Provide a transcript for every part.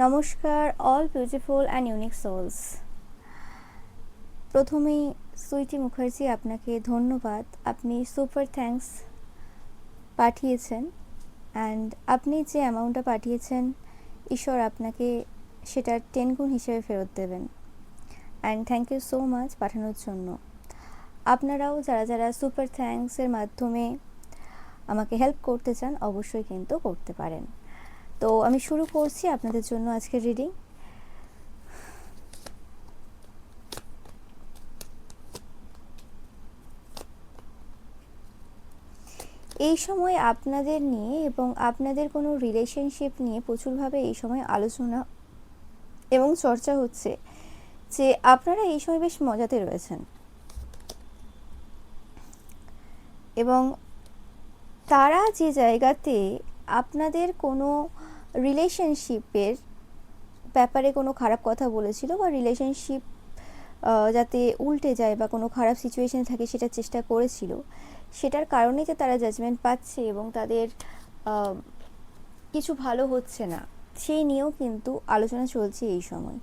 নমস্কার all beautiful and unique souls. প্রথমেই সুইটি মুখার্জি, আপনাকে ধন্যবাদ। আপনি সুপার থ্যাঙ্কস পাঠিয়েছেন, অ্যান্ড আপনি যে অ্যামাউন্টটা পাঠিয়েছেন ঈশ্বর আপনাকে সেটার 10 গুণ হিসেবে ফেরত দেবেন। And thank you so much পাঠানোর জন্য। আপনারাও যারা যারা সুপার থ্যাঙ্কসের মাধ্যমে আমাকে হেল্প করতে চান অবশ্যই কিন্তু করতে পারেন। তো আমি শুরু করছি আপনাদের জন্য আজকের রিডিং। এই সময় আপনাদের নিয়ে এবং আপনাদের কোনো রিলেশনশিপ নিয়ে প্রচুরভাবে এই সময় আলোচনা এবং চর্চা হচ্ছে যে আপনারা এই সময় বেশ মজাতে রয়েছেন, এবং তারা যে জায়গাতে আপনাদের কোনো রিলেশনশিপের ব্যাপারে কোনো খারাপ কথা বলেছিল বা রিলেশনশিপ যাতে উল্টে যায় বা কোনো খারাপ সিচুয়েশনে থাকে সেটার চেষ্টা করেছিল, সেটার কারণেই যে তারা জাজমেন্ট পাচ্ছে এবং তাদের কিছু ভালো হচ্ছে না সেই নিয়েও কিন্তু আলোচনা চলছে এই সময়।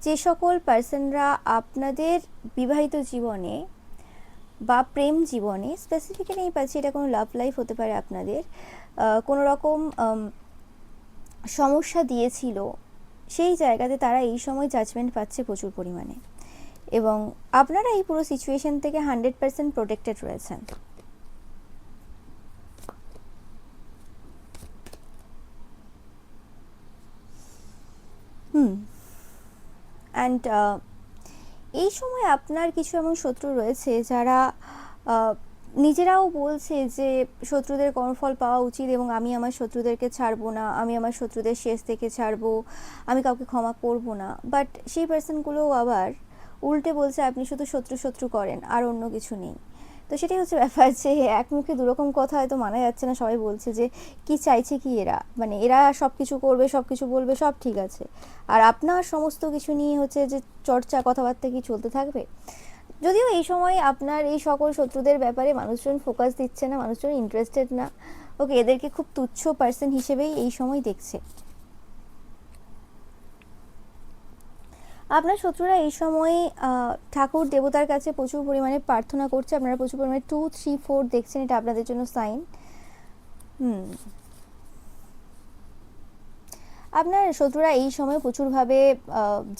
যে সকল পার্সনরা আপনাদের বিবাহিত জীবনে বা প্রেম জীবনে, স্পেসিফিক্যালি আমি পাচ্ছি এটা কোনো লাভ লাইফ হতে পারে, আপনাদের কোনো রকম সমস্যা দিয়েছিল, সেই জায়গাতে তারা এই সময় জাজমেন্ট পাচ্ছে প্রচুর পরিমাণে, এবং আপনারা এই পুরো সিচুয়েশন থেকে 100% প্রোটেক্টেড রয়েছেন। অ্যান্ড এই সময় আপনার কিছু এমন শত্রু রয়েছে যারা নিজেরাও বলছে যে শত্রুদের কর্মফল পাওয়া উচিত এবং আমি আমার শত্রুদেরকে ছাড়বো না, আমি আমার শত্রুদের শেষ থেকে ছাড়বো, আমি কাউকে ক্ষমা করব না। বাট সেই পার্সনগুলোও আবার উল্টে বলছে আপনি শুধু শত্রু শত্রু করেন আর অন্য কিছু নেই। তো সেটাই হচ্ছে ব্যাপার যে এক মুখে দুরকম কথা হয়তো মানা যাচ্ছে না। সবাই বলছে যে কি চাইছে কি এরা, মানে এরা সব কিছু করবে, সব কিছু বলবে, সব ঠিক আছে, আর আপনার সমস্ত কিছু নিয়ে হচ্ছে যে চর্চা কথাবার্তা কি চলতে থাকবে। যদিও এই সময় আপনার এই সকল শত্রুদের ব্যাপারে মানুষজন ফোকাস দিচ্ছে না, মানুষজন ইন্টারেস্টেড না। ওকে, এদেরকে খুব তুচ্ছ পার্সন হিসেবেই এই সময় দেখছে। আপনার শত্রুরা এই সময় ঠাকুর দেবতার কাছে প্রচুর পরিমাণে প্রার্থনা করছে। আপনারা প্রচুর পরিমাণে 2, 3, 4 দেখছেন, এটা আপনাদের জন্য সাইন। আপনার শত্রুরা এই সময় প্রচুরভাবে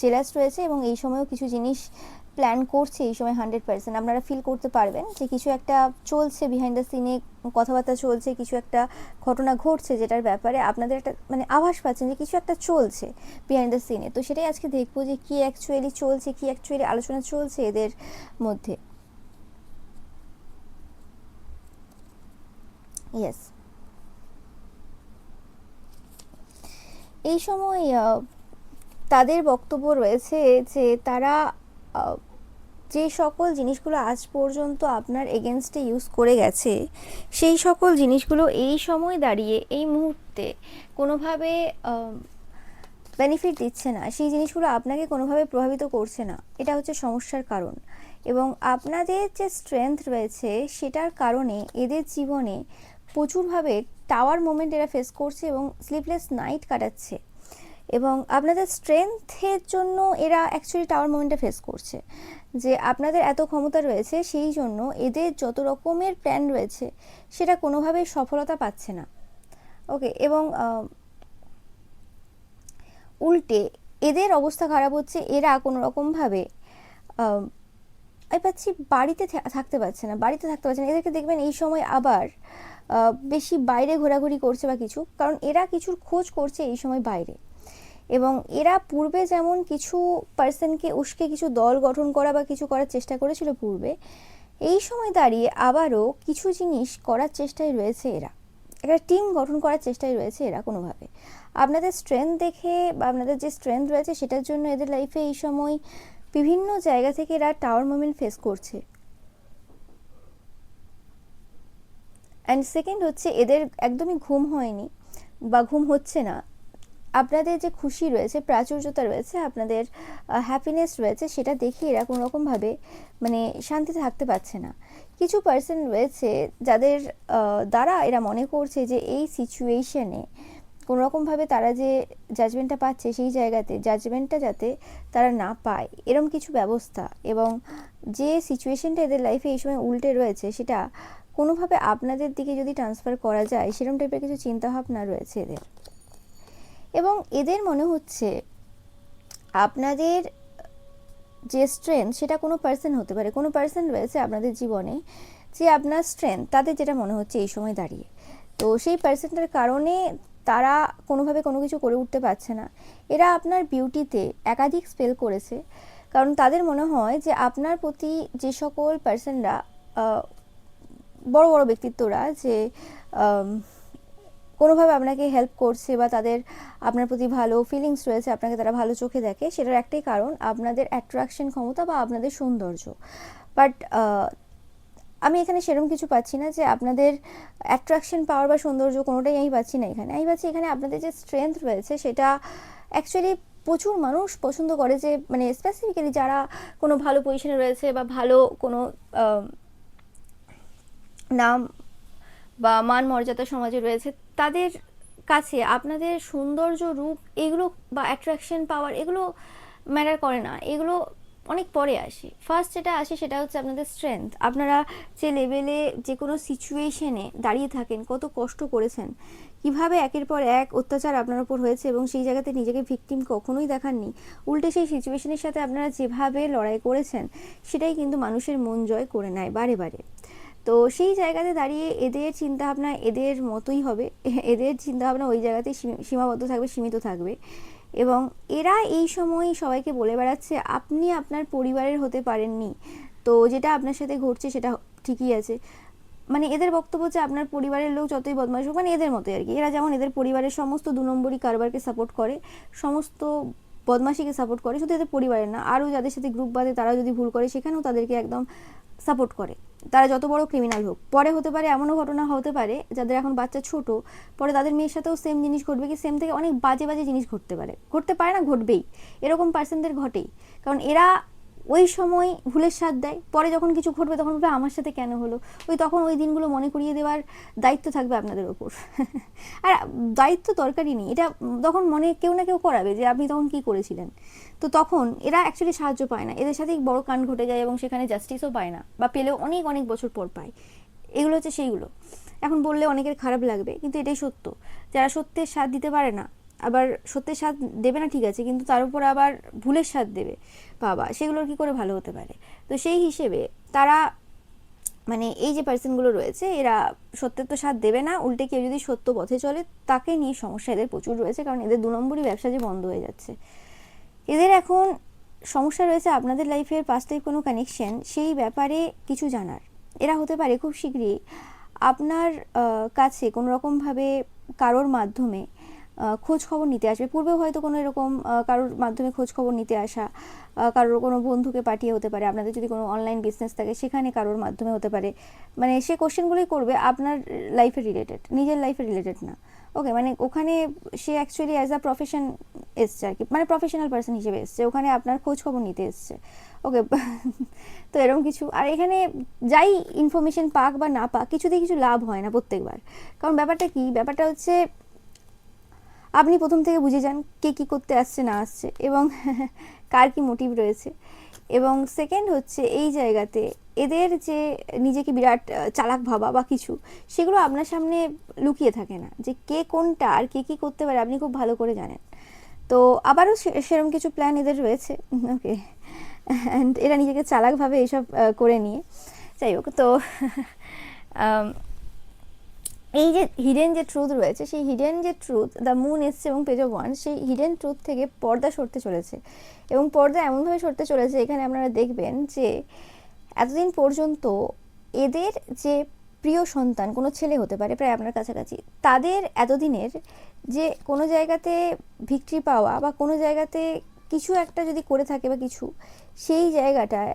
জেলাস রয়েছে এবং এই সময়ও কিছু জিনিস প্ল্যান করছে। এই সময় 100% আপনারা ফিল করতে পারবেন যে কিছু একটা চলছে বিহাইন্ড দ্য সিনে, কথাবার্তা চলছে, কিছু একটা ঘটনা ঘটছে যেটার ব্যাপারে আপনাদের একটা মানে আভাস পাচ্ছেন যে কিছু একটা চলছে বিহাইন্ড দ্য সিনে। তো সেটাই আজকে দেখবো যে কী অ্যাকচুয়ালি চলছে, কী অ্যাকচুয়ালি আলোচনা চলছে এদের মধ্যে। ইয়েস, এই সময় তাদের বক্তব্য রয়েছে যে তারা যে সকল জিনিসগুলো আজ পর্যন্ত আপনার এগেনস্টে ইউজ করে গেছে সেই সকল জিনিসগুলো এই সময় দাঁড়িয়ে এই মুহূর্তে কোনোভাবে বেনিফিট দিচ্ছে না, সেই জিনিসগুলো আপনাকে কোনোভাবে প্রভাবিত করছে না। এটা হচ্ছে সমস্যার কারণ, এবং আপনাদের যে স্ট্রেংথ রয়েছে সেটার কারণে এদের জীবনে প্রচুরভাবে টাওয়ার মোমেন্ট এরা ফেস করছে এবং স্লিপলেস নাইট কাটাচ্ছে, এবং আপনাদের স্ট্রেংথের জন্য এরা অ্যাকচুয়ালি টাওয়ার মোমেন্টটা ফেস করছে। যে আপনাদের এত ক্ষমতা রয়েছে সেই জন্য এদের যত রকমের প্ল্যান রয়েছে সেটা কোনোভাবেই সফলতা পাচ্ছে না। ওকে, এবং উল্টে এদের অবস্থা খারাপ হচ্ছে, এরা কোনো রকমভাবে আমি পাচ্ছি বাড়িতে থাকতে পারছে না, বাড়িতে থাকতে পারছে না। এদেরকে দেখবেন এই সময় আবার বেশি বাইরে ঘোরাঘুরি করছে বা কিছু, কারণ এরা কিছুর খোঁজ করছে এই সময় বাইরে। এবং এরা পূর্বে যেমন কিছু পার্সনকে উস্কে কিছু দল গঠন করা বা কিছু করার চেষ্টা করেছিল পূর্বে, এই সময় দাঁড়িয়ে আবারও কিছু জিনিস করার চেষ্টায় রয়েছে এরা, একটা টিম গঠন করার চেষ্টায় রয়েছে এরা কোনোভাবে। আপনাদের স্ট্রেংথ দেখে বা আপনাদের যে স্ট্রেংথ রয়েছে সেটার জন্য এদের লাইফে এই সময় বিভিন্ন জায়গা থেকে এরা টাওয়ার মোমেন্ট ফেস করছে। অ্যান্ড সেকেন্ড হচ্ছে এদের একদমই ঘুম হয়নি বা ঘুম হচ্ছে না। আপনাদের যে খুশি রয়েছে, প্রাচুর্যতা রয়েছে, আপনাদের হ্যাপিনেস রয়েছে, সেটা দেখে এরা কোনো রকমভাবে মানে শান্তিতে থাকতে পারছে না। কিছু পার্সন রয়েছে যাদের দ্বারা এরা মনে করছে যে এই সিচুয়েশনে কোনোরকমভাবে তারা যে জাজমেন্টটা পাচ্ছে সেই জায়গাতে জাজমেন্টটা যাতে তারা না পায় এরম কিছু ব্যবস্থা, এবং যে সিচুয়েশনটা এদের লাইফে এই সময় উল্টে রয়েছে সেটা কোনোভাবে আপনাদের দিকে যদি ট্রান্সফার করা যায় সেরকম টাইপের কিছু চিন্তাভাবনা রয়েছে এদের। এবং এদের মনে হচ্ছে আপনাদের যে স্ট্রেংথ সেটা কোনো পার্সন হতে পারে, কোনো পার্সন রয়েছে আপনাদের জীবনে যে আপনার স্ট্রেংথ তাদের যেটা মনে হচ্ছে এই সময় দাঁড়িয়ে। তো সেই পার্সনটার কারণে তারা কোনোভাবে কোনো কিছু করে উঠতে পারছে না। এরা আপনার বিউটিতে একাধিক স্পেল করেছে, কারণ তাদের মনে হয় যে আপনার প্রতি যে সকল পার্সনরা বড় বড় ব্যক্তিত্বরা যে কোনোভাবে আপনাকে হেল্প করছে বা তাদের আপনার প্রতি ভালো ফিলিংস রয়েছে, আপনাকে তারা ভালো চোখে দেখে, সেটার একটাই কারণ আপনাদের অ্যাট্রাকশন ক্ষমতা বা আপনাদের সৌন্দর্য। বাট আমি এখানে সেরকম কিছু পাচ্ছি না যে আপনাদের অ্যাট্রাকশন পাওয়ার বা সৌন্দর্য কোনোটাই আমি পাচ্ছি না এখানে। আমি পাচ্ছি এখানে আপনাদের যে স্ট্রেংথ রয়েছে সেটা অ্যাকচুয়ালি প্রচুর মানুষ পছন্দ করে, যে মানে স্পেসিফিক্যালি যারা কোনো ভালো পজিশনে রয়েছে বা ভালো কোনো নাম বা মান মর্যাদা সমাজে রয়েছে, তাদের কাছে আপনাদের সৌন্দর্য রূপ এগুলো বা অ্যাট্রাকশন পাওয়ার এগুলো ম্যাটার করে না, এগুলো অনেক পরে আসে। ফার্স্ট যেটা আসে সেটা হচ্ছে আপনাদের স্ট্রেংথ। আপনারা যে লেভেলে যে কোনো সিচুয়েশনে দাঁড়িয়ে থাকেন, কত কষ্ট করেছেন, কিভাবে একের পর এক অত্যাচার আপনার উপর হয়েছে এবং সেই জায়গাতে নিজেকে ভিকটিম কখনোই দেখাননি, উল্টে সেই সিচুয়েশনের সাথে আপনারা যেভাবে লড়াই করেছেন সেটাই কিন্তু মানুষের মন জয় করে নেয় বারে বারে। তো সেই জায়গাতে দাঁড়িয়ে এদের চিন্তাভাবনা এদের মতোই হবে, এদের চিন্তাভাবনা ওই জায়গাতেই সীমাবদ্ধ থাকবে, সীমিত থাকবে। এবং এরা এই সময় সবাইকে বলে বেড়াচ্ছে আপনি আপনার পরিবারের হতে পারেননি, তো যেটা আপনার সাথে ঘটছে সেটা ঠিকই আছে। মানে এদের বক্তব্য যে আপনার পরিবারের লোক যতই বদমাশ হোক, মানে এদের মতোই আর কি, এরা যেমন এদের পরিবারের সমস্ত 2 নম্বরই কারবারকে সাপোর্ট করে, সমস্ত বদমাশিকে সাপোর্ট করে, শুধু এদের পরিবারের না, আরও যাদের সাথে গ্রুপ বাঁধে তারা যদি ভুল করে সেখানেও তাদেরকে একদম সাপোর্ট করে। তারা যত বড় ক্রিমিনাল হোক, পরে হতে পারে এমনও ঘটনা হতে পারে যাদের এখন বাচ্চা ছোট, পরে তাদের মেয়ের সাথেও সেম জিনিস ঘটবে, কি সেম থেকে অনেক বাজে বাজে জিনিস ঘটতে পারে, ঘটতে পারে না, ঘটবেই, এরকম পার্সনদের ঘটেই। কারণ এরা ওই সময় ভুলের স্বাদ দেয়, পরে যখন কিছু ঘটবে তখন বলবে আমার সাথে কেন হলো, তখন ওই দিনগুলো মনে করিয়ে দেওয়ার দায়িত্ব থাকবে আপনাদের ওপর। আর দায়িত্ব দরকারই নেই, এটা তখন মনে কেউ না কেউ করাবে যে আপনি তখন কি করেছিলেন। তো তখন এরা অ্যাকচুয়ালি সাহায্য পায় না, এদের সাথেই বড় কাণ্ড ঘটে যায় এবং সেখানে জাস্টিসও পায় না, বা পেলেও অনেক অনেক বছর পর পায়। এগুলো হচ্ছে সেইগুলো। এখন বললে অনেকের খারাপ লাগবে, কিন্তু এটাই সত্য। যারা সত্যের স্বাদ দিতে পারে না, আবার সত্যের স্বাদ দেবে না ঠিক আছে, কিন্তু তার উপর আবার ভুলের স্বাদ দেবে, বাবা সেগুলোর কি করে ভালো হতে পারে। তো সেই হিসেবে তারা মানে এই যে পার্সনগুলো রয়েছে এরা সত্যের তো স্বাদ দেবে না, উল্টে কেউ যদি সত্য পথে চলে তাকে নিয়ে সমস্যা এদের প্রচুর রয়েছে, কারণ এদের 2 নম্বরই ব্যবসা যে বন্ধ হয়ে যাচ্ছে। এদের এখন সমস্যা রয়েছে আপনাদের লাইফের পাস্ট লাইফ কোনো কানেকশন সেই ব্যাপারে কিছু জানার। এরা হতে পারে খুব শীঘ্রই আপনার কাছে কোনো রকমভাবে কারোর মাধ্যমে খোঁজ খবর নিতে আসবে। পূর্বেও হয়তো কোনো এরকম কারোর মাধ্যমে খোঁজ খবর নিতে আসা, কারোর কোনো বন্ধুকে পাঠিয়ে হতে পারে, আপনাদের যদি কোনো অনলাইন বিজনেস থাকে সেখানে কারোর মাধ্যমে হতে পারে। মানে সে কোশ্চেনগুলোই করবে আপনার লাইফের রিলেটেড, নিজের লাইফের রিলেটেড না। ওকে, মানে ওখানে সে অ্যাকচুয়ালি অ্যাজ আ প্রফেশন এসছে আর কি, মানে প্রফেশনাল পার্সন হিসেবে এসছে, ওখানে আপনার খোঁজ খবর নিতে এসছে। ওকে, তো এরকম কিছু। আর এখানে যাই ইনফরমেশন পাক বা না পাক, কিছুতেই কিছু লাভ হয় না প্রত্যেকবার। কারণ ব্যাপারটা কি, ব্যাপারটা হচ্ছে আপনি প্রথম থেকে বুঝে যান কে কী করতে আসছে না আসছে এবং কার কী মোটিভ রয়েছে। এবং সেকেন্ড হচ্ছে এই জায়গাতে এদের যে নিজেকে বিরাট চালাক ভাবা বা কিছু, সেগুলো আপনার সামনে লুকিয়ে থাকে না, যে কে কোনটা আর কে কী করতে পারে আপনি খুব ভালো করে জানেন। তো আবারও সেরকম কিছু প্ল্যান এদের রয়েছে। ওকে, অ্যান্ড এরা নিজেকে চালাকভাবে এইসব করে নিয়ে, যাই হোক। তো এই যে হিডেন যে ট্রুথ রয়েছে, সেই হিডেন যে ট্রুথ, দ্য মুন এসছে এবং পেজ অফ ওয়ান, সেই হিডেন ট্রুথ থেকে পর্দা সরতে চলেছে। এবং পর্দা এমনভাবে সরতে চলেছে, এখানে আপনারা দেখবেন যে এতদিন পর্যন্ত এদের যে প্রিয় সন্তান, কোনো ছেলে হতে পারে প্রায় আপনার কাছাকাছি, তাদের এতদিনের যে কোনো জায়গাতে ভিক্টরি পাওয়া বা কোনো জায়গাতে কিছু একটা যদি করে থাকে বা কিছু, সেই জায়গাটায়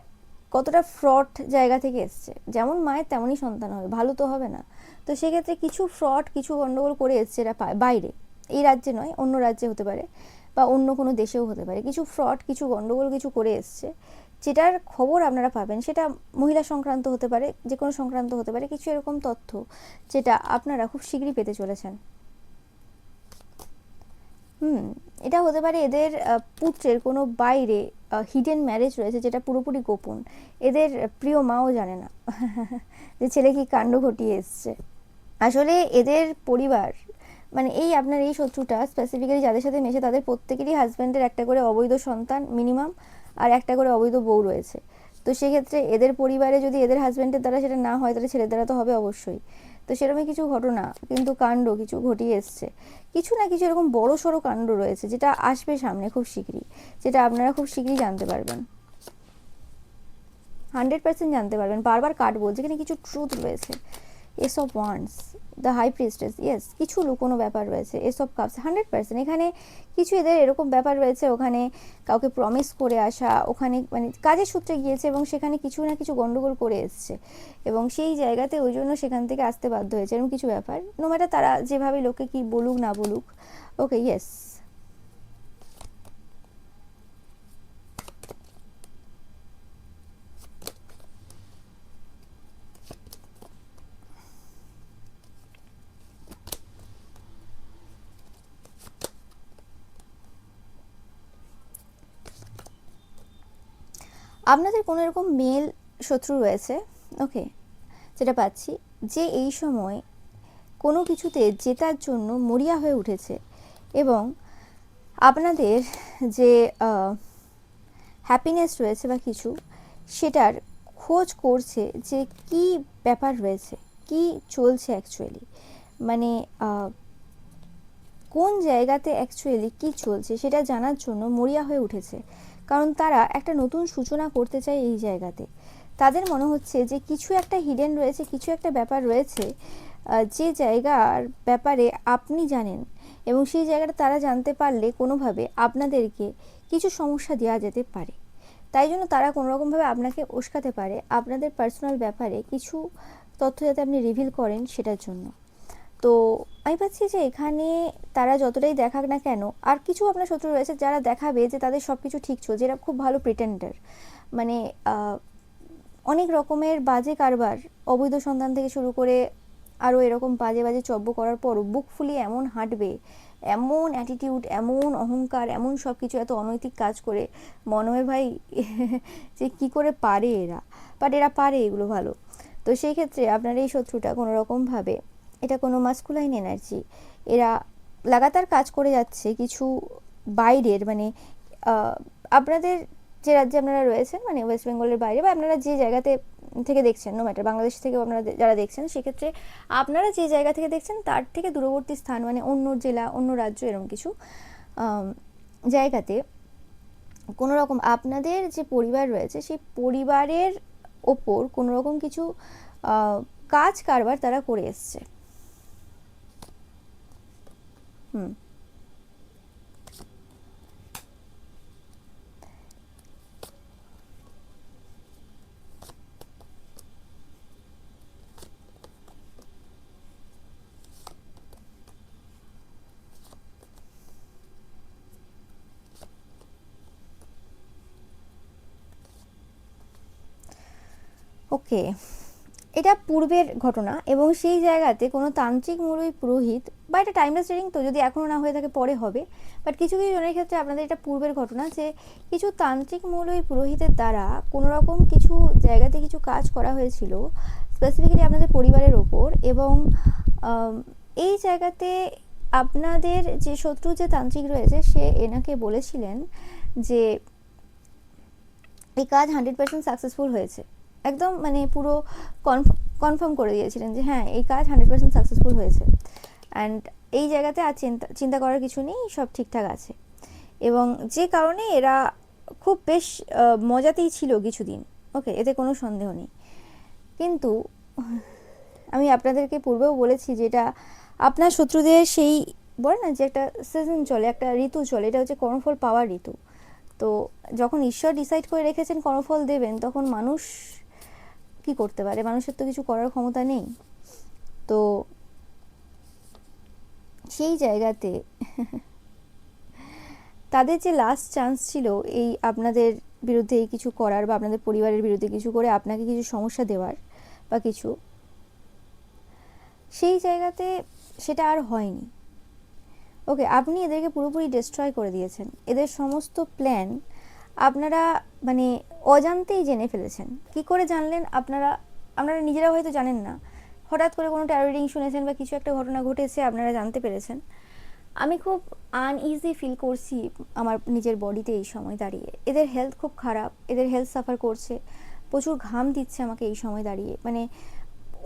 কতটা ফ্রড জায়গা থেকে এসছে। যেমন মায়ের তেমনই সন্তান হবে, ভালো তো হবে না। তো সেক্ষেত্রে কিছু ফ্রড, কিছু গণ্ডগোল করে এসছে এরা বাইরে, এই রাজ্যে নয়, অন্য রাজ্যে হতে পারে বা অন্য কোনো দেশেও হতে পারে। কিছু ফ্রড, কিছু গণ্ডগোল কিছু করে এসছে, যেটার খবর আপনারা পাবেন। সেটা মহিলা সংক্রান্ত হতে পারে, যে কোনো সংক্রান্ত হতে পারে, কিছু এরকম তথ্য যেটা আপনারা খুব শীঘ্রই পেতে চলেছেন। হুম, এটা হতে পারে এদের পুত্রের কোনো বাইরে হিডেন ম্যারেজ রয়েছে যেটা পুরোপুরি গোপন। এদের প্রিয় মাও জানে না যে ছেলে কি কাণ্ড ঘটিয়ে এসছে। আসলে এদের পরিবার, মানে এই আপনার এই শত্রুটা স্পেসিফিক্যালি যাদের সাথে মেশে তাদের প্রত্যেকেরই হাজব্যান্ডের একটা করে অবৈধ সন্তান মিনিমাম, আর একটা করে অবৈধ বউ রয়েছে। তো সেক্ষেত্রে এদের পরিবারে যদি এদের হাজব্যান্ডের দ্বারা সেটা না হয় তাহলে ছেলের দ্বারা তো হবে অবশ্যই। তো সেরকমই কিছু ঘটনা কিন্তু কাণ্ড কিছু ঘটিয়ে এসছে, কিছু না কিছু এরকম বড় সড়ো কাণ্ড রয়েছে যেটা আসবে সামনে খুব শীঘ্রই, যেটা আপনারা খুব শীঘ্রই জানতে পারবেন, 100% জানতে পারবেন। বারবার কাট বলছে এখানে কিছু ট্রুথ রয়েছে। Ace of wands, the high priestess, yes কিছু লুকোনো ব্যাপার রয়েছে। এস অফ কাপস, 100% এখানে কিছু এদের এরকম ব্যাপার রয়েছে, ওখানে কাউকে প্রমিস করে আসা, ওখানে মানে কাজের সূত্রে গিয়েছে এবং সেখানে কিছু না কিছু গন্ডগোল করে এসছে এবং সেই জায়গাতে ওই জন্য সেখান থেকে আসতে বাধ্য হয়েছে এরকম কিছু ব্যাপার। নো ম্যাটার তারা যেভাবে লোকে কি বলুক না বলুক, ওকে ইয়েস। আপনাদের কোনো এরকম মেল শত্রু রয়েছে, ওকে, যেটা পাচ্ছি, যে এই সময় কোনো কিছুতে জেতার জন্য মরিয়া হয়ে উঠেছে এবং আপনাদের যে হ্যাপিনেস রয়েছে বা কিছু, সেটার খোঁজ করছে যে কি ব্যাপার রয়েছে, কি চলছে অ্যাকচুয়ালি, মানে কোন জায়গাতে অ্যাকচুয়ালি কী চলছে সেটা জানার জন্য মরিয়া হয়ে উঠেছে। কারণ তারা একটা নতুন সূচনা করতে চায় এই জায়গাতে। তাদের মনে হচ্ছে যে কিছু একটা হিডেন রয়েছে, কিছু একটা ব্যাপার রয়েছে যে জায়গার ব্যাপারে আপনি জানেন এবং সেই জায়গাটা তারা জানতে পারলে কোনোভাবে আপনাদেরকে কিছু সমস্যা দেওয়া যেতে পারে। তাই জন্য তারা কোনোরকমভাবে আপনাকে উস্কাতে পারে আপনাদের পার্সোনাল ব্যাপারে কিছু তথ্য যাতে আপনি রিভিল করেন সেটার জন্য। তো আমি পাচ্ছি যে এখানে তারা যতটাই দেখাক না কেন, আর কিছু আপনার শত্রু রয়েছে যারা দেখাবে যে তাদের সব কিছু ঠিক চলছে, এরা খুব ভালো প্রিটেন্ডার, মানে অনেক রকমের বাজে কারবার, অবৈধ সন্তান থেকে শুরু করে আরও এরকম বাজে বাজে চব্য করার পরও বুক ফুলিয়ে এমন হাঁটবে, এমন অ্যাটিটিউড, এমন অহংকার, এমন সব কিছু, এত অনৈতিক কাজ করে মনে হয় ভাই যে কি করে পারে এরা, বাট এরা পারে এগুলো ভালো। তো সেই ক্ষেত্রে আপনার এই শত্রুটা কোনো রকমভাবে, এটা কোনো মাস্কুলাইন এনার্জি, এরা লাগাতার কাজ করে যাচ্ছে কিছু বাইরের, মানে আপনাদের যে রাজ্যে আপনারা রয়েছেন, মানে ওয়েস্ট বেঙ্গলের বাইরে বা আপনারা যে জায়গাতে থেকে দেখছেন, নো ম্যাটার বাংলাদেশ থেকেও আপনারা যারা দেখছেন, সেক্ষেত্রে আপনারা যে জায়গা থেকে দেখছেন তার থেকে দূরবর্তী স্থান, মানে অন্য জেলা, অন্য রাজ্য, এরকম কিছু জায়গাতে কোনো রকম আপনাদের যে পরিবার রয়েছে সেই পরিবারের ওপর কোনো রকম কিছু কাজ কারবার তারা করে এসছে। হুম, ওকে, এটা পূর্বের ঘটনা এবং সেই জায়গাতে কোনো তান্ত্রিক মুরুই পুরোহিত বা এটা টাইমলেস রিডিং, তো যদি এখনও না হয়ে থাকে পরে হবে, বাট কিছু কিছু জনের ক্ষেত্রে আপনাদের এটা পূর্বের ঘটনা যে কিছু তান্ত্রিক মুরুই পুরোহিতের দ্বারা কোনো রকম কিছু জায়গাতে কিছু কাজ করা হয়েছিল স্পেসিফিক্যালি আপনাদের পরিবারের ওপর। এবং এই জায়গাতে আপনাদের যে শত্রু যে তান্ত্রিক রয়েছে সে এনাকে বলেছিলেন যে এই কাজ 100% সাকসেসফুল হয়েছে, একদম মানে পুরো কনফার্ম করে দিয়েছিলেন যে হ্যাঁ এই কাজ 100% সাকসেসফুল হয়েছে অ্যান্ড এই জায়গাতে আর চিন্তা চিন্তা করার কিছু নেই, সব ঠিকঠাক আছে। এবং যে কারণে এরা খুব বেশ মজাতেই ছিল কিছুদিন, ওকে, এতে কোনো সন্দেহ নেই। কিন্তু আমি আপনাদেরকে পূর্বেও বলেছি যে এটা আপনার শত্রুদের সেই বলে না যে একটা সিজন চলে, একটা ঋতু চলে, এটা হচ্ছে কর্মফল পাওয়ার ঋতু। তো যখন ঈশ্বর ডিসাইড করে রেখেছেন কর্মফল দেবেন, তখন মানুষ কি করতে পারে, মানুষের তো কিছু করার ক্ষমতা নেই। তো সেই জায়গাতে তাদের যে লাস্ট চান্স ছিল এই আপনাদের বিরুদ্ধে এই কিছু করার বা আপনাদের পরিবারের বিরুদ্ধে কিছু করে আপনাকে কিছু সমস্যা দেওয়ার বা কিছু, সেই জায়গাতে সেটা আর হয়নি, ওকে, আপনি এদেরকে পুরোপুরি ডিস্ট্রয় করে দিয়েছেন। এদের সমস্ত প্ল্যান আপনারা মানে অজান্তেই জেনে ফেলেছেন। কি করে জানলেন আপনারা? আপনারা নিজেরা হয়তো জানেন না, হঠাৎ করে কোনো ট্যারো রিডিং শুনেছেন বা কিছু একটা ঘটনা ঘটেছে, আপনারা জানতে পেরেছেন। আমি খুব আনইজি ফিল করছি আমার নিজের বডিতে এই সময় দাঁড়িয়ে। এদের হেলথ খুব খারাপ, এদের হেলথ সাফার করছে, প্রচুর ঘাম দিচ্ছে আমাকে এই সময় দাঁড়িয়ে। মানে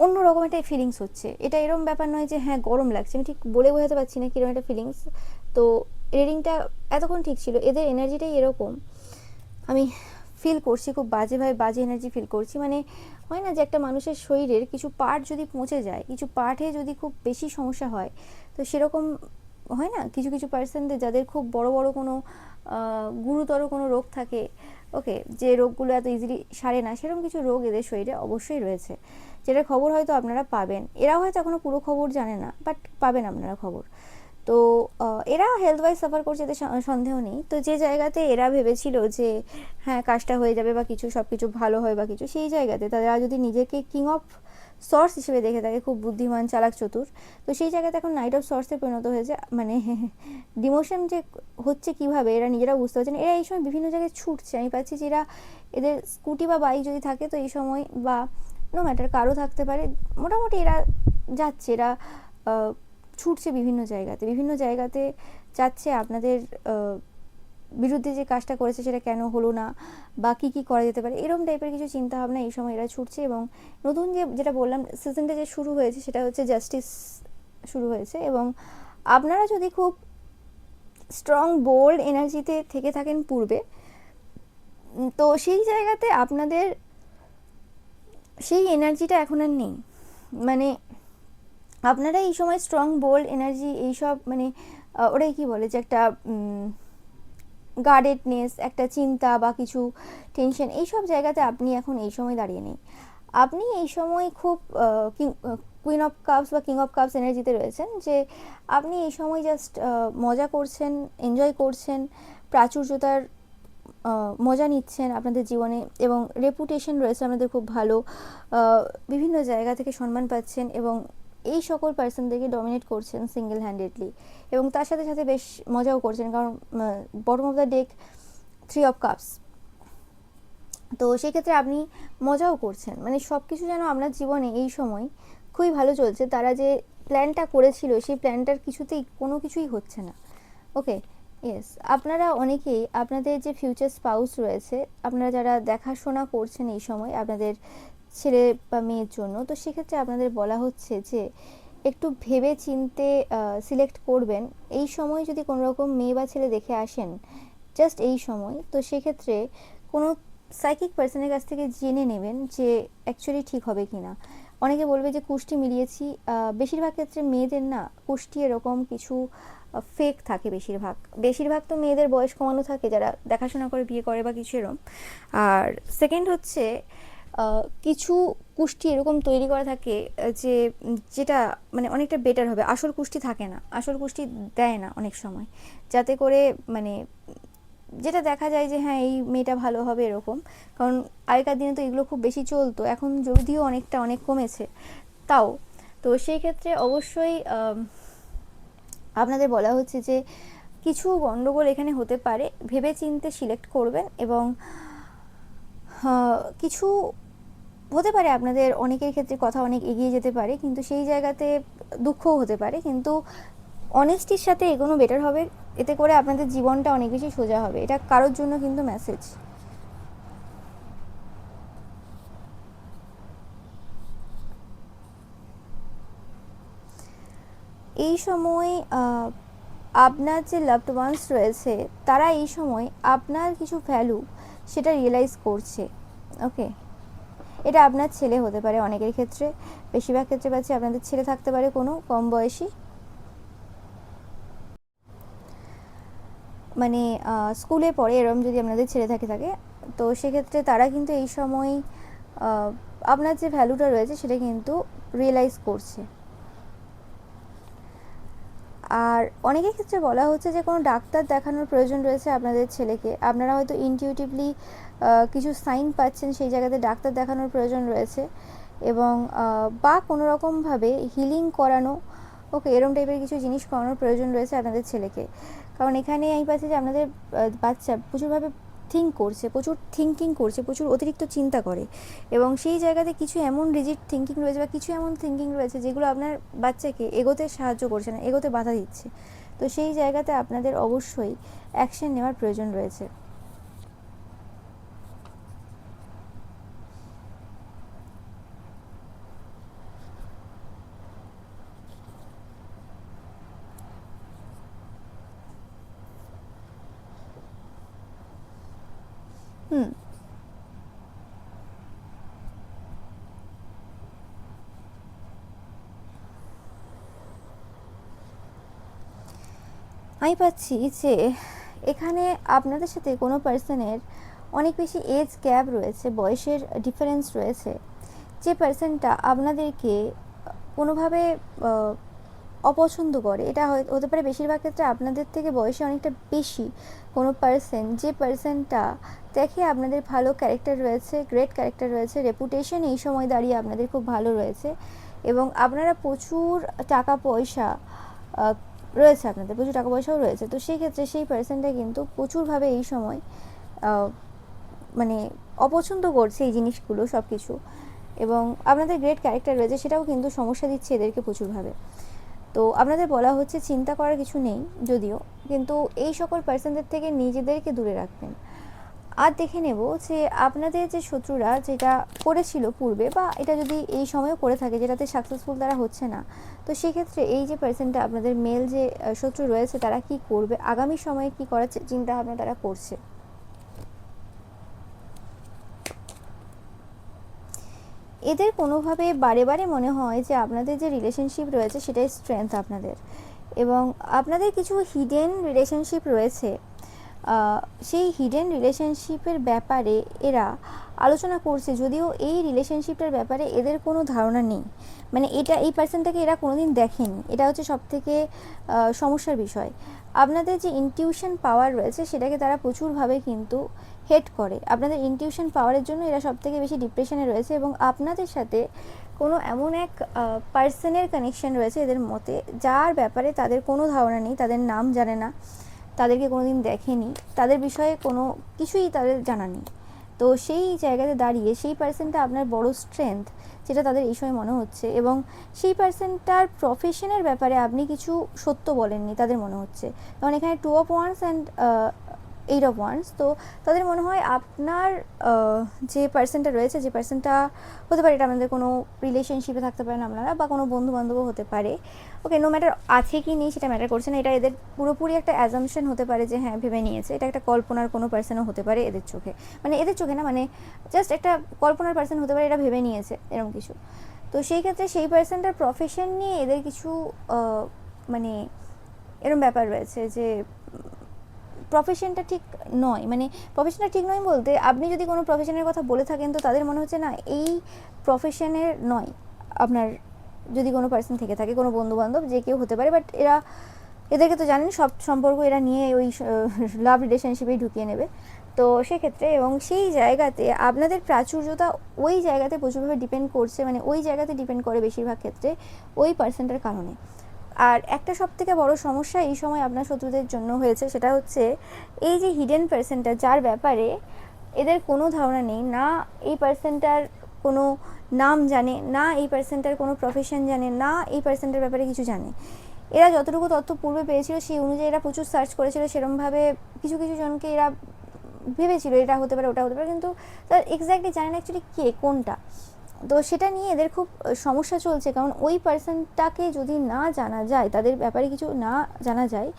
অন্যরকম একটা ফিলিংস হচ্ছে। এটা এরকম ব্যাপার নয় যে হ্যাঁ গরম লাগছে, আমি ঠিক বলে বোঝাতে পারছি না কীরকম একটা ফিলিংস। তো রিডিংটা এতক্ষণ ঠিক ছিল, এদের এনার্জিটাই এরকম আমি ফিল করছি, খুব বাজেভাবে বাজে এনার্জি ফিল করছি। মানে হয় না যে একটা মানুষের শরীরের কিছু পার্ট যদি পচে যায়, কিছু পার্টে যদি খুব বেশি সমস্যা হয়, তো সেরকম হয় না কিছু কিছু পার্সনদের যাদের খুব বড় বড় কোনো গুরুতর কোনো রোগ থাকে, ওকে, যে রোগগুলো এত ইজিলি সারে না, সেরকম কিছু রোগ এদের শরীরে অবশ্যই রয়েছে, যেটার খবর হয়তো আপনারা পাবেন। এরা হয়তো এখনও পুরো খবর জানে না, বাট পাবেন আপনারা খবর। তো এরা হেলথ ওয়াইজ সাফার করছে, এতে সন্দেহ নেই। তো যে জায়গাতে এরা ভেবেছিল যে হ্যাঁ কাজটা হয়ে যাবে বা কিছু সব কিছু ভালো হয় বা কিছু, সেই জায়গাতে তারা যদি নিজেকে কিং অফ সর্স হিসেবে দেখে থাকে, খুব বুদ্ধিমান চালাক চতুর, তো সেই জায়গাতে এখন নাইট অফ সর্সে পরিণত হয়েছে। মানে ডিমোশন যে হচ্ছে কীভাবে এরা নিজেরা বুঝতে পারছে না। এরা এই সময় বিভিন্ন জায়গায় ছুটছে, আমি পাচ্ছি যে এরা, এদের স্কুটি বা বাইক যদি থাকে তো এই সময়, বা নো ম্যাটার কারো থাকতে পারে, মোটামুটি এরা যাচ্ছে, এরা ছুটছে বিভিন্ন জায়গাতে, বিভিন্ন জায়গাতে যাচ্ছে আপনাদের বিরুদ্ধে যে কাজটা করেছে সেটা কেন হলো না, বা কী কী করা যেতে পারে, এরকম টাইপের কিছু চিন্তাভাবনা এই সময় এরা ছুটছে। এবং নতুন যেটা বললাম সিজনটা যে শুরু হয়েছে, সেটা হচ্ছে জাস্টিস শুরু হয়েছে। এবং আপনারা যদি খুব স্ট্রং বোল্ড এনার্জিতে থেকে থাকেন পূর্বে, তো সেই জায়গাতে আপনাদের সেই এনার্জিটা এখন আর নেই। মানে আপনারা এই সময় স্ট্রং বোল্ড এনার্জি এইসব মানে ওটাই কী বলে যে একটা গার্ডেডনেস, একটা চিন্তা বা কিছু টেনশন, এইসব জায়গাতে আপনি এখন এই সময় দাঁড়িয়ে নেই। আপনি এই সময় খুব কুইন অফ কাপস বা কিং অফ কাপস এনার্জিতে রয়েছেন, যে আপনি এই সময় জাস্ট মজা করছেন, এনজয় করছেন, প্রাচুর্যতার মজা নিচ্ছেন আপনাদের জীবনে, এবং রেপুটেশন রয়েছে আপনাদের খুব ভালো, বিভিন্ন জায়গা থেকে সম্মান পাচ্ছেন, এবং এই সকল পার্সনদেরকে ডমিনেট করছেন সিঙ্গেল হ্যান্ডেডলি, এবং তার সাথে সাথে বেশ মজাও করছেন, কারণ bottom of the deck 3 of cups. তো সেক্ষেত্রে আপনি মজাও করছেন, মানে সব কিছু যেন আপনার জীবনে এই সময় খুবই ভালো চলছে। তারা যে প্ল্যানটা করেছিল সেই প্ল্যানটার কিছুতেই কোনো কিছুই হচ্ছে না। ওকে, ইয়েস, আপনারা অনেকেই আপনাদের যে ফিউচার স্পাউস রয়েছে, আপনারা যারা দেখাশোনা করছেন এই সময় আপনাদের ছেলে বা মেয়ের জন্য, তো সেক্ষেত্রে আপনাদের বলা হচ্ছে যে একটু ভেবে চিনতে সিলেক্ট করবেন। এই সময় যদি কোনো রকম মেয়ে বা ছেলে দেখে আসেন জাস্ট এই সময়, তো সেক্ষেত্রে কোনো সাইকিক পার্সনের কাছ থেকে জেনে নেবেন যে অ্যাকচুয়ালি ঠিক হবে কি না। অনেকে বলবে যে কুষ্টি মিলিয়েছি, বেশিরভাগ ক্ষেত্রে মেয়েদের না কুষ্টি এরকম কিছু ফেক থাকে, বেশিরভাগ তো মেয়েদের বয়স কমানো থাকে যারা দেখাশোনা করে বিয়ে করে বা কিছু এরকম। আর সেকেন্ড হচ্ছে কিছু কুষ্টি এরকম তৈরি করা থাকে যে যেটা মানে অনেকটা বেটার হবে, আসল কুষ্টি থাকে না, আসল কুষ্টি দেয় না অনেক সময়, যাতে করে মানে যেটা দেখা যায় যে হ্যাঁ এই মেয়েটা ভালো হবে এরকম। কারণ আগেকার দিনে তো এগুলো খুব বেশি চলতো, এখন যদিও অনেক কমেছে তাও। তো সেই ক্ষেত্রে অবশ্যই আপনাদের বলা হচ্ছে যে কিছু গণ্ডগোল এখানে হতে পারে, ভেবে চিনতে সিলেক্ট করবেন। এবং কিছু হতে পারে আপনাদের অনেকের ক্ষেত্রে কথা অনেক এগিয়ে যেতে পারে, কিন্তু সেই জায়গাতে দুঃখও হতে পারে, কিন্তু অনেস্টির সাথে এগোনো বেটার হবে। এতে করে আপনাদের জীবনটা অনেক বেশি সোজা হবে, এটা কারোর জন্য কিন্তু মেসেজ। এই সময় আপনার যে লাভড ওয়ান্স রয়েছে তারা এই সময় আপনার কিছু ভ্যালু সেটা রিয়েলাইজ করছে। ওকে, এটা আপনার ছেলে হতে পারে অনেকের ক্ষেত্রে, বেশিরভাগ ক্ষেত্রে পাচ্ছি আপনাদের ছেলে থাকতে পারে কোনো কম বয়সী, মানে স্কুলে পড়ে এরম যদি আপনাদের ছেলে থাকে, তো সেক্ষেত্রে তারা কিন্তু এই সময় আপনার যে ভ্যালুটা রয়েছে সেটা কিন্তু রিয়েলাইজ করছে। আর অনেকের ক্ষেত্রে বলা হচ্ছে যে কোনো ডাক্তার দেখানোর প্রয়োজন রয়েছে আপনাদের ছেলেকে, আপনারা হয়তো ইনটিউটিভলি কিছু সাইন পাচ্ছেন, সেই জায়গাতে ডাক্তার দেখানোর প্রয়োজন রয়েছে। এবং বা কোনো রকমভাবে হিলিং করানো ওকে, এরকম টাইপের কিছু জিনিস করানোর প্রয়োজন রয়েছে আপনাদের ছেলেকে। কারণ এখানে আমি পাচ্ছি যে আপনাদের বাচ্চা প্রচুরভাবে প্রচুর থিঙ্কিং করছে, প্রচুর অতিরিক্ত চিন্তা করে, এবং সেই জায়গাতে কিছু এমন রিজিড থিঙ্কিং রয়েছে বা কিছু এমন থিঙ্কিং রয়েছে যেগুলো আপনার বাচ্চাকে এগোতে সাহায্য করছে না, এগোতে বাধা দিচ্ছে। তো সেই জায়গাতে আপনাদের অবশ্যই অ্যাকশন নেওয়ার প্রয়োজন রয়েছে। হুম। আমি পাচ্ছি যে এখানে আপনাদের সাথে কোনো পার্সনের অনেক বেশি এজ গ্যাপ রয়েছে, বয়সের ডিফারেন্স রয়েছে। যে পার্সনটা আপনাদেরকে কোনোভাবে অপছন্দ করে, এটা হতে পারে বেশিরভাগ ক্ষেত্রে আপনাদের থেকে বয়সে অনেকটা বেশি কোনো পার্সন, যে পার্সনটা দেখে আপনাদের ভালো ক্যারেক্টার রয়েছে, গ্রেট ক্যারেক্টার রয়েছে, রেপুটেশন এই সময় দাঁড়িয়ে আপনাদের খুব ভালো রয়েছে, এবং আপনারা প্রচুর টাকা পয়সা রয়েছে, আপনাদের প্রচুর টাকা পয়সাও রয়েছে। তো সেই ক্ষেত্রে সেই পার্সনটা কিন্তু প্রচুরভাবে এই সময় মানে অপছন্দ করছে এই জিনিসগুলো সব কিছু, এবং আপনাদের গ্রেট ক্যারেক্টার রয়েছে সেটাও কিন্তু সমস্যা দিচ্ছে এদেরকে প্রচুরভাবে। তো আপনাদের বলা হচ্ছে চিন্তা করার কিছু নেই যদিও, কিন্তু এই সকল পার্সনদের থেকে নিজেদেরকে দূরে রাখবেন। আর দেখে নেব যে আপনাদের যে শত্রুরা যেটা করেছিল পূর্বে, বা এটা যদি এই সময়ও করে থাকে যেটাতে সাকসেসফুল তারা হচ্ছে না, তো সেক্ষেত্রে এই যে পার্সনটা আপনাদের মেল যে শত্রু রয়েছে তারা কি করবে, আগামী সময়ে কি করার চিন্তা ভাবনা তারা করছে। এদের কোনোভাবে বারে বারে মনে হয় যে আপনাদের যে রিলেশনশিপ রয়েছে সেটাই স্ট্রেংথ আপনাদের, এবং আপনাদের কিছু হিডেন রিলেশনশিপ রয়েছে। সেই হিডেন রিলেশনশিপের ব্যাপারে এরা আলোচনা করছে, যদিও এই রিলেশনশিপটার ব্যাপারে এদের কোনো ধারণা নেই। মানে এই পার্সনটাকে এরা কোনোদিন দেখেনি, এটা হচ্ছে সবথেকে সমস্যার বিষয়। আপনাদের যে ইনটিউশন পাওয়ার রয়েছে সেটাকে তারা প্রচুরভাবে কিন্তু হেট করে। আপনাদের ইনটিউশন পাওয়ারের জন্য এরা সবথেকে বেশি ডিপ্রেশনে রয়েছে, এবং আপনাদের সাথে কোনো এমন এক পার্সনের কানেকশন রয়েছে এদের মতে, যার ব্যাপারে তাদের কোনো ধারণা নেই, তাদের নাম জানে না, তাদেরকে কোনোদিন দেখেনি, তাদের বিষয়ে কোনো কিছুই তাদের জানা নেই। তো সেই জায়গাতে দাঁড়িয়ে সেই পার্সনটা আপনার বড় স্ট্রেংথ, যেটা তাদের এই সময় মনে হচ্ছে, এবং সেই পার্সনটার প্রফেশনের ব্যাপারে আপনি কিছু সত্য বলেননি তাদের মনে হচ্ছে। কারণ এখানে 2 of Wands and 8 of Wands, তো তাদের মনে হয় আপনার যে পার্সনটা রয়েছে, যে পার্সনটা হতে পারে এটা আমাদের কোনো রিলেশনশিপে থাকতে পারেন আপনারা, বা কোনো বন্ধু বান্ধবও হতে পারে। ওকে, নো ম্যাটার আছে কি নেই সেটা ম্যাটার করছে না, এটা এদের পুরোপুরি একটা অ্যাজাম্পশন হতে পারে যে হ্যাঁ ভেবে নিয়েছে, এটা একটা কল্পনার কোনো পার্সনও হতে পারে এদের চোখে, মানে এদের চোখে না, মানে জাস্ট একটা কল্পনার পার্সন হতে পারে, এটা ভেবে নিয়েছে এরকম কিছু। তো সেই ক্ষেত্রে সেই পার্সনটার প্রফেশন নিয়ে এদের কিছু মানে এরকম ব্যাপার রয়েছে যে প্রফেশনটা ঠিক নয়, মানে প্রফেশনটা ঠিক নয় বলতে আপনি যদি কোনো প্রফেশনের কথা বলে থাকেন তো তাদের মনে হচ্ছে না এই প্রফেশনের নয় আপনার, যদি কোনো পার্সন থেকে থাকে, কোনো বন্ধু বান্ধব যে কেউ হতে পারে, বাট এদেরকে তো জানেন সব সম্পর্ক এরা নিয়ে ওই লাভ রিলেশনশিপেই ঢুকিয়ে নেবে। তো সেক্ষেত্রে এবং সেই জায়গাতে আপনাদের প্রাচুর্যতা ওই জায়গাতে প্রচুরভাবে ডিপেন্ড করছে, মানে ওই জায়গাতে ডিপেন্ড করে বেশিরভাগ ক্ষেত্রে ওই পার্সনটার কারণে। আর একটা সবথেকে বড় সমস্যা এই সময় আপনার শত্রুদের জন্য হয়েছে, সেটা হচ্ছে এই যে হিডেন পার্সনটা, যার ব্যাপারে এদের কোনো ধারণা নেই, না এই পার্সনটার কোনো নাম জানে না, এই পার্সনটার কোনো প্রফেশন জানে না, এই পার্সনটার ব্যাপারে কিছু জানে। এরা যতটুকু তথ্য পূর্বে পেয়েছিল সেই অনুযায়ী এরা প্রচুর সার্চ করেছিল, সেরকমভাবে কিছু কিছু জনকে এরা ভেবেছিল এটা হতে পারে ওটা হতে পারে, কিন্তু তার এক্স্যাক্টলি জানে না অ্যাকচুয়ালি কে কোনটা। তো সেটা নিয়ে এদের খুব সমস্যা চলছে, কারণ ওই পার্সনটাকে যদি না জানা যায়, তাদের ব্যাপারে কিছু না জানা যায়,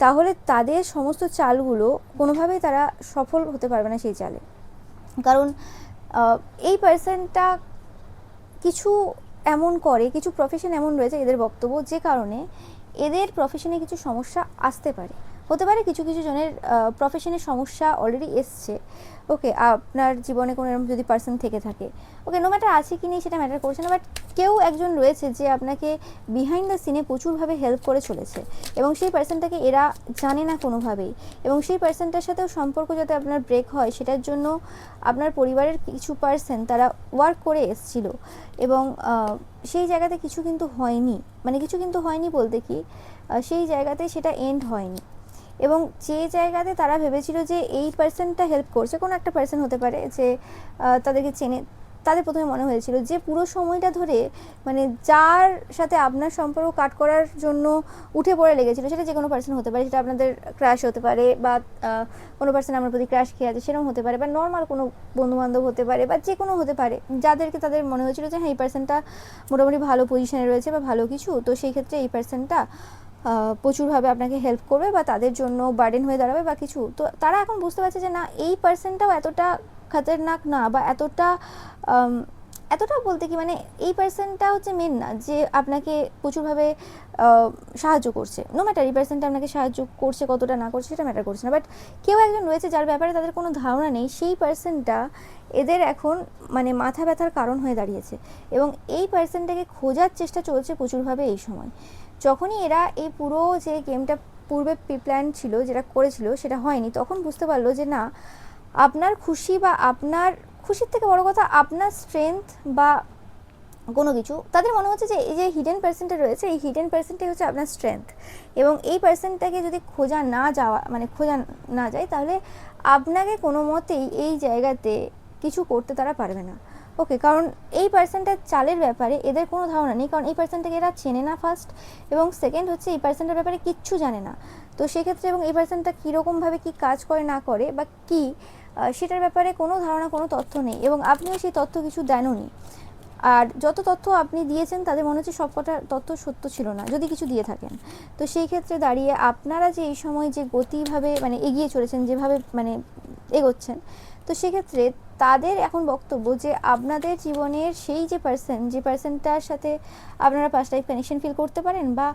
তাহলে তাদের সমস্ত চালগুলো কোনোভাবেই তারা সফল হতে পারবে না সেই চালে। কারণ এই পার্সনটা কিছু এমন করে, কিছু প্রফেশন এমন রয়েছে এদের বক্তব্য, যে কারণে এদের প্রফেশনে কিছু সমস্যা আসতে পারে, হতে পারে কিছু কিছু জনের প্রফেশনের সমস্যা অলরেডি এসছে। ওকে, আপনার জীবনে কোনো এরকম যদি পার্সন থেকে থাকে, ওকে, নো ম্যাটার আছে কি নেই সেটা ম্যাটার করছে না, বাট কেউ একজন রয়েছে যে আপনাকে বিহাইন্ড দ্য সিনে প্রচুরভাবে হেল্প করে চলেছে এবং সেই পার্সনটাকে এরা জানে না কোনোভাবেই, এবং সেই পার্সনটার সাথেও সম্পর্ক যাতে আপনার ব্রেক হয় সেটার জন্য আপনার পরিবারের কিছু পার্সন তারা ওয়ার্ক করে এসছিল, এবং সেই জায়গাতে কিছু কিন্তু হয়নি, মানে কিছু কিন্তু হয়নি বলতে কি, সেই জায়গাতে সেটা এন্ড হয়নি। এবং যে জায়গাতে তারা ভেবেছিল যে এই পার্সনটা হেল্প করছে, কোনো একটা পার্সন হতে পারে যে তাদেরকে চেনে, তাদের প্রথমে মনে হয়েছিল যে পুরো সময়টা ধরে মানে যার সাথে আপনার সম্পর্ক কাট করার জন্য উঠে পড়ে লেগেছিল, সেটা যে কোনো পার্সন হতে পারে, সেটা আপনাদের ক্রাশ হতে পারে বা কোনো পার্সন আমার প্রতি ক্রাশ খেয়ে আছে সেরকম হতে পারে, বা নর্মাল কোনো বন্ধুবান্ধব হতে পারে, বা যে কোনো হতে পারে, যাদেরকে তাদের মনে হয়েছিল যে হ্যাঁ এই পার্সনটা মোটামুটি ভালো পজিশনে রয়েছে বা ভালো কিছু, তো সেই ক্ষেত্রে এই পার্সনটা প্রচুরভাবে আপনাকে হেল্প করবে বা তাদের জন্য বার্ডেন হয়ে দাঁড়াবে বা কিছু। তো তারা এখন বুঝতে পারছে যে না, এই পার্সনটাও এতটা খতরনাক না, বা এতটা বলতে কি মানে এই পার্সনটা হচ্ছে মেন না যে আপনাকে প্রচুরভাবে সাহায্য করছে। নো ম্যাটার এই পার্সনটা আপনাকে সাহায্য করছে কতটা না করছে সেটা ম্যাটার করছে না, বাট কেউ একজন রয়েছে যার ব্যাপারে তাদের কোনো ধারণা নেই, সেই পার্সনটা এদের এখন মানে মাথা ব্যথার কারণ হয়ে দাঁড়িয়েছে, এবং এই পার্সনটাকে খোঁজার চেষ্টা চলছে প্রচুরভাবে এই সময়। যখনই এরা এই পুরো যে গেমটা পূর্বে প্ল্যান ছিল যেটা করেছিল সেটা হয়নি, তখন বুঝতে পারলো যে না, আপনার খুশি বা আপনার খুশির থেকে বড় কথা আপনার স্ট্রেংথ বা কোনো কিছু, তাদের মনে হচ্ছে যে এই যে হিডেন পার্সেন্টটা রয়েছে, এই হিডেন পার্সেন্টটাই হচ্ছে আপনার স্ট্রেংথ, এবং এই পার্সেন্টটাকে যদি খোঁজা না যায় তাহলে আপনাকে কোনো মতেই এই জায়গাতে কিছু করতে তারা পারবে না। ওকে, কারণ এই পার্সেন্টটার চালের ব্যাপারে এদের কোনো ধারণা নেই, কারণ এই পার্সেন্টটাকে এরা চেনে না ফার্স্ট, এবং সেকেন্ড হচ্ছে এই পার্সেন্টের ব্যাপারে কিচ্ছু জানে না। তো সেক্ষেত্রে এবং এই পার্সেন্টটা কীরকমভাবে কী কাজ করে না করে বা কী সেটার ব্যাপারে কোনো ধারণা কোনো তথ্য নেই, এবং আপনিও সেই তথ্য কিছু দেনওনি। আর যত তথ্য আপনি দিয়েছেন তাদের মনে হচ্ছে সবকটা তথ্য সত্য ছিল না, যদি কিছু দিয়ে থাকেন। তো সেই ক্ষেত্রে দাঁড়িয়ে আপনারা যে এই সময় যে গতিভাবে মানে এগিয়ে চলেছেন, যেভাবে মানে এগোচ্ছেন, তো সেক্ষেত্রে তাদের এখন বক্তব্য যে আপনাদের জীবনের সেই যে পার্সনটার সাথে আপনারা পাস্ট লাইফ কানেকশন ফিল করতে পারেন বা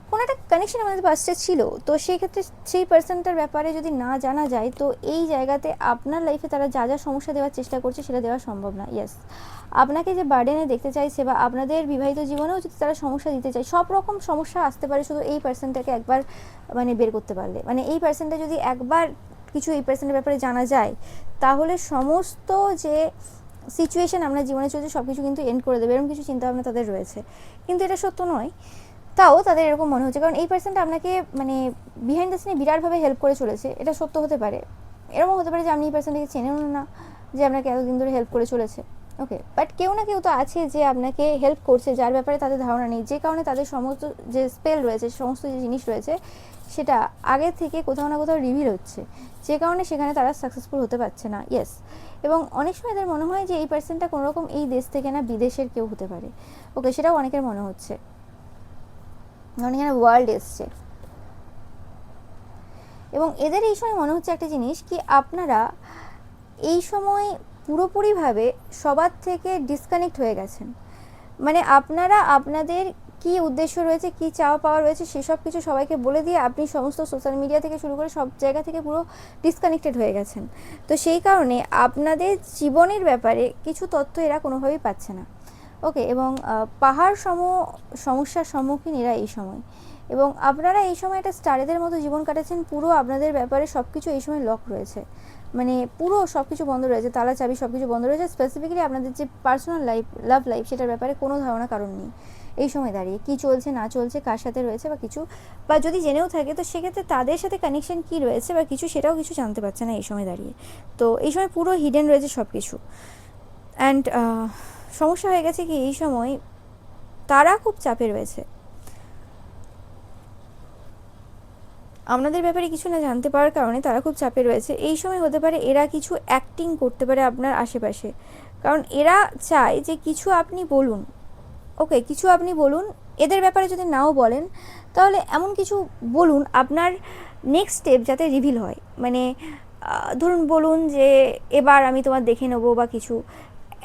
কোনো একটা কানেকশন আমাদের পাস্টে ছিল, তো সেই ক্ষেত্রে সেই পার্সনটার ব্যাপারে যদি না জানা যায়, তো এই জায়গাতে আপনার লাইফে তারা যা যা সমস্যা দেওয়ার চেষ্টা করছে সেটা দেওয়া সম্ভব না। ইয়েস, আপনাকে যে বার্ডেনে দেখতে চাইছে বা আপনাদের বিবাহিত জীবনেও যদি তারা সমস্যা দিতে চায়, সব রকম সমস্যা আসতে পারে শুধু এই পার্সনটাকে একবার মানে বের করতে পারলে, মানে এই পার্সনটা যদি একবার কিছু এই পার্সনের ব্যাপারে জানা যায়, তাহলে সমস্ত যে সিচুয়েশন আমরা জীবনে চলছে সব কিছু কিন্তু এন্ড করে দেবে, এরকম কিছু চিন্তাভাবনা তাদের রয়েছে। কিন্তু এটা সত্য নয়, তাও তাদের এরকম মনে হচ্ছে, কারণ এই পার্সনটা আপনাকে মানে বিহাইন্ড দ্য সিনে বিরাটভাবে হেল্প করে চলেছে। এটা সত্য হতে পারে, এরকম হতে পারে যে আপনি এই পার্সনটাকে চেনেন না, যে আপনাকে এতদিন ধরে হেল্প করে চলেছে। ওকে, বাট কেউ না কেউ তো আছে যে আপনাকে হেল্প করছে, যার ব্যাপারে তাদের ধারণা নেই, যে কারণে তাদের সমস্ত যে স্পেল রয়েছে, সমস্ত যে জিনিস রয়েছে, সেটা আগে থেকে কোথাও না কোথাও রিভিল হচ্ছে, যে কারণে সেখানে তারা সাকসেসফুল হতে পারছে না। ইয়েস, এবং অনেক সময় এদের মনে হয় যে এই পার্সনটা কোনোরকম এই দেশ থেকে না বিদেশের কেউ হতে পারে। ওকে, সেটাও অনেকের মনে হচ্ছে, কারণ এখানে ওয়ার্ল্ড এসছে, এবং এদের এই সময় মনে হচ্ছে একটা জিনিস কি, আপনারা এই সময় পুরোপুরিভাবে সবার থেকে ডিসকানেক্ট হয়ে গেছেন। মানে আপনারা আপনাদের কি উদ্দেশ্য রয়েছে, কি চাওয়া পাওয়া রয়েছে, সেসব কিছু সবাইকে বলে দিয়ে আপনি সমস্ত সোশ্যাল মিডিয়া থেকে শুরু করে সব জায়গা থেকে পুরো ডিসকানেক্টেড হয়ে গেছেন। তো সেই কারণে আপনাদের জীবনের ব্যাপারে কিছু তথ্য এরা কোনোভাবেই পাচ্ছে না। ওকে, এবং পাহাড় সমস্যার সম্মুখীন এরা এই সময়, এবং আপনারা এই সময় একটা স্টারেদের মতো জীবন কাটাচ্ছেন, পুরো আপনাদের ব্যাপারে সব কিছু এই সময় লক রয়েছে, মানে পুরো সব কিছু বন্ধ রয়েছে, তালা চাবি সব কিছু বন্ধ রয়েছে। স্পেসিফিক্যালি আপনাদের যে পার্সোনাল লাইফ, লাভ লাইফ, সেটার ব্যাপারে কোনো ধারণা কারণ নেই এই সময় দাঁড়িয়ে, কী চলছে না চলছে, কার সাথে রয়েছে বা কিছু, বা যদি জেনেও থাকে তো সেক্ষেত্রে তাদের সাথে কানেকশন কী রয়েছে বা কিছু, সেটাও কিছু জানতে পারছে না এই সময় দাঁড়িয়ে। তো এই সময় পুরো হিডেন রয়েছে সব কিছু। অ্যান্ড সমস্যা হয়ে গেছে কি, এই সময় তারা খুব চাপে রয়েছে, আপনাদের ব্যাপারে কিছু না জানতে পারার কারণে তারা খুব চাপে রয়েছে। এই সময় হতে পারে এরা কিছু অ্যাক্টিং করতে পারে আপনার আশেপাশে, কারণ এরা চায় যে কিছু আপনি বলুন। ওকে, কিছু আপনি বলুন, এদের ব্যাপারে যদি নাও বলেন তাহলে এমন কিছু বলুন আপনার নেক্সট স্টেপ যাতে রিভিল হয়। মানে ধরুন বলুন যে এবার আমি তোমার দেখে নেবো বা কিছু।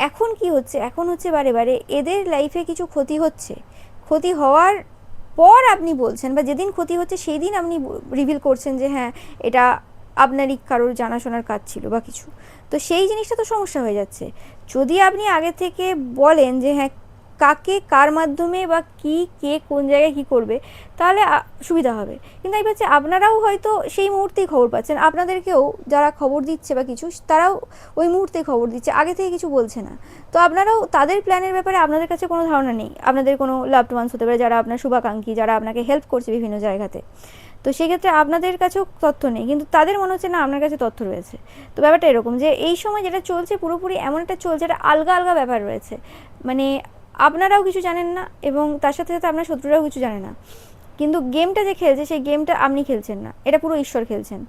এখন কি হচ্ছে, এখন হচ্ছে বারে বারে এদের লাইফে কিছু ক্ষতি হচ্ছে, ক্ষতি হওয়ার পর আপনি বলছেন, বা যেদিন ক্ষতি হচ্ছে সেই দিন আপনি রিভিল করছেন যে হ্যাঁ এটা আপনারই কারোর জানাশোনার কাজ ছিল বা কিছু, তো সেই জিনিসটা তো সমস্যা হয়ে যাচ্ছে। যদি আপনি আগে থেকে বলেন যে হ্যাঁ কাকে কার মাধ্যমে বা কি কে কোন জায়গায় কি করবে, তাহলে সুবিধা হবে। কিন্তু আমি ভাবছি আপনারাও হয়তো সেই মুহূর্তেই খবর পাচ্ছেন, আপনাদেরকেও যারা খবর দিচ্ছে বা কিছু, তারাও ওই মুহূর্তেই খবর দিচ্ছে, আগে থেকে কিছু বলছে না। তো আপনারাও তাদের প্ল্যানের ব্যাপারে আপনাদের কাছে কোনো ধারণা নেই, আপনাদের কোনো লাভড ওয়ান্স হতে পারে যারা আপনার শুভাকাঙ্ক্ষী, যারা আপনাকে হেল্প করছে বিভিন্ন জায়গাতে, তো সেক্ষেত্রে আপনাদের কাছেও তথ্য নেই, কিন্তু তাদের মনে হচ্ছে না আপনার কাছে তথ্য রয়েছে। তো ব্যাপারটা এরকম যে এই সময় যেটা চলছে পুরোপুরি এমন একটা চলছে, এটা আলগা আলগা ব্যাপার রয়েছে, মানে আপনারাও কিছু জানেন না এবং তার সাথে সাথে আপনার শত্রুরাও কিছু জানে না, কিন্তু গেমটা যে খেলছে সেই গেমটা আপনি খেলছেন না, এটা পুরো ঈশ্বর খেলছেন,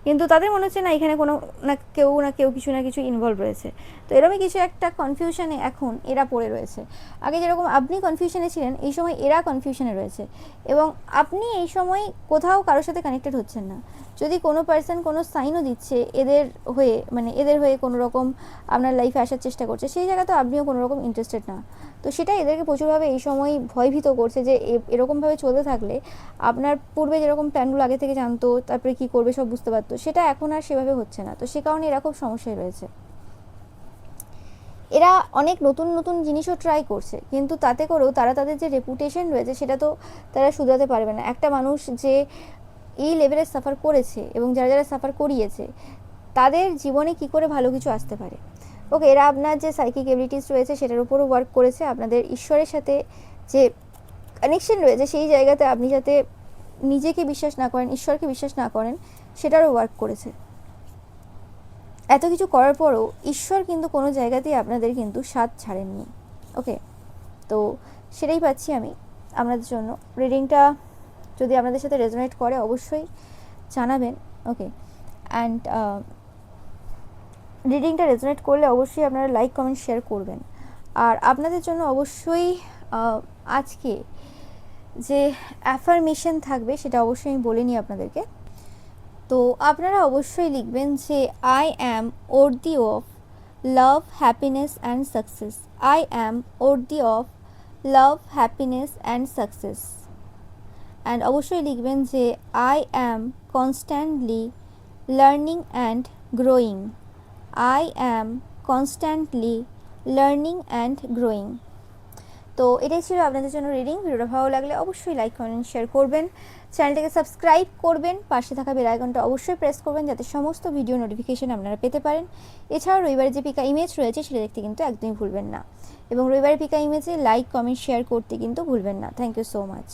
কিন্তু তাদের মনে হচ্ছে না এখানে কোনো না কেউ কিছু না কিছু ইনভলভ রয়েছে। তো এরকমই কিছু একটা কনফিউশনে এখন এরা পড়ে রয়েছে। আগে যেরকম আপনি কনফিউশনে ছিলেন, এই সময় এরা কনফিউশনে রয়েছে, এবং আপনি এই সময় কোথাও কারোর সাথে কানেক্টেড হচ্ছেন না। যদি কোনো পার্সন কোনো সাইনও দিচ্ছে এদের হয়ে, মানে এদের হয়ে কোনো রকম আপনার লাইফে আসার চেষ্টা করছে, সেই জায়গাতে আপনিও কোনো রকম ইন্টারেস্টেড না। তো সেটা এদেরকে প্রচুরভাবে এই সময় ভয়ভীত করছে যে এরকমভাবে চলতে থাকলে আপনার পূর্বে যেরকম প্ল্যানগুলো আগে থেকে জানতো, তারপরে কী করবে সব বুঝতে পারতো, সেটা এখন আর সেভাবে হচ্ছে না। তো সে কারণে এরা খুব সমস্যায় রয়েছে। এরা অনেক নতুন নতুন জিনিসও ট্রাই করছে, কিন্তু তাতে করেও তারা তাদের যে রেপুটেশন রয়েছে সেটা তো তারা শুধরাতে পারবে না। একটা মানুষ যে এই লেভেলে সাফার করেছে এবং যারা যারা সাফার করিয়েছে, তাদের জীবনে কি করে ভালো কিছু আসতে পারে। ওকে, এরা আপনার যে সাইকিক এবিলিটিস রয়েছে সেটার উপরও ওয়ার্ক করেছে, আপনাদের ঈশ্বরের সাথে যে কানেকশন রয়েছে সেই জায়গাতে আপনি যাতে নিজেকে বিশ্বাস না করেন, ঈশ্বরকে বিশ্বাস না করেন, সেটারও ওয়ার্ক করেছে। এত কিছু করার পরও ঈশ্বর কিন্তু কোনো জায়গাতেই আপনাদের কিন্তু সাথ ছাড়েননি। ওকে, তো সেটাই পাচ্ছি আমি আপনাদের জন্য। রিডিংটা যদি আপনাদের সাথে রেজোনেট করে অবশ্যই জানাবেন। ওকে, অ্যান্ড রিডিংটা রেজোনেট করলে অবশ্যই আপনারা লাইক কমেন্ট শেয়ার করবেন। আর আপনাদের জন্য অবশ্যই আজকে যে অ্যাফার্মেশন থাকবে সেটা অবশ্যই আমি বলে নিই আপনাদেরকে। তো আপনারা অবশ্যই লিখবেন যে I am worthy of love, happiness and success. I am worthy of love, happiness and success. And অবশ্যই লিখবেন যে I am constantly learning and growing. I am constantly learning and growing. তো এটাই ছিল আপনাদের জন্য রিডিং। ভিডিওটা ভালো লাগলে অবশ্যই লাইক কমেন্ট শেয়ার করবেন, চ্যানেলটাকে সাবস্ক্রাইব করবেন, পাশে থাকা বেল আইকনটা অবশ্যই প্রেস করবেন যাতে সমস্ত ভিডিও নোটিফিকেশন আপনারা পেতে পারেন। এছাড়াও রবিবারের যে পিকা ইমেজ রয়েছে সেটা দেখতে কিন্তু একদমই ভুলবেন না, এবং রবিবারের পিকা ইমেজে লাইক কমেন্ট শেয়ার করতে কিন্তু ভুলবেন না। Thank you so much.